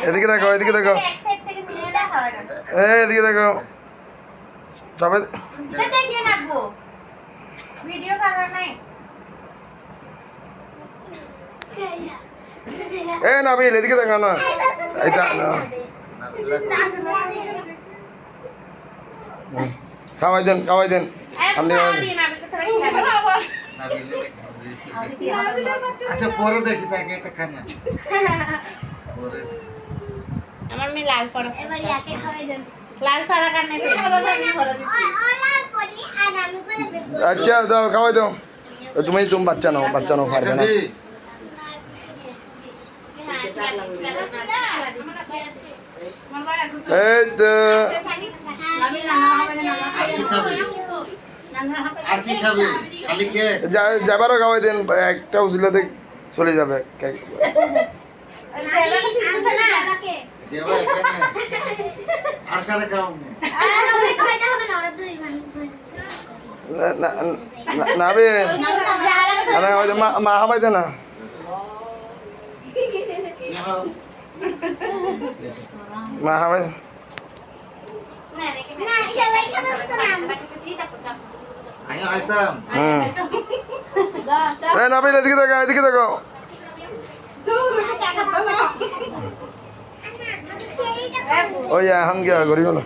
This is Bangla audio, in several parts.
এদিকে দেখো এদিকে দেখো এদিকে দেখো সবাই ভিডিও করা নাই নাবিল এদিকে দেখো না এটা খাওয়াই দেন আপনি আচ্ছা পরে দেখিস আগে এটা খানা পরে আমার মেয়ে লাল পড়া এবার ইয়াকে খাওয়াই দেন লাল পড়া কারণে আচ্ছা দাও খাওয়াই দাও তুমি বাচ্চা নাও পারবে না এই তো আর কি খাবি খালি কে যাবারও খাওয়াই দেন একটা উচিলাতে চলে যাবে যেবা এখানে আর কারে খাও নাবে মা খাওয়াই দে না মা খাওয়াই আয় আইতাম নাবিল এদিকে দেখো ওই হাম গিয়া গরিব না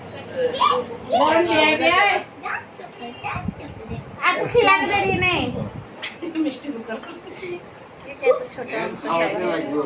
আপু খিলাতে দেরি নেই মিষ্টি মুখ খাওয়াতে লাগবে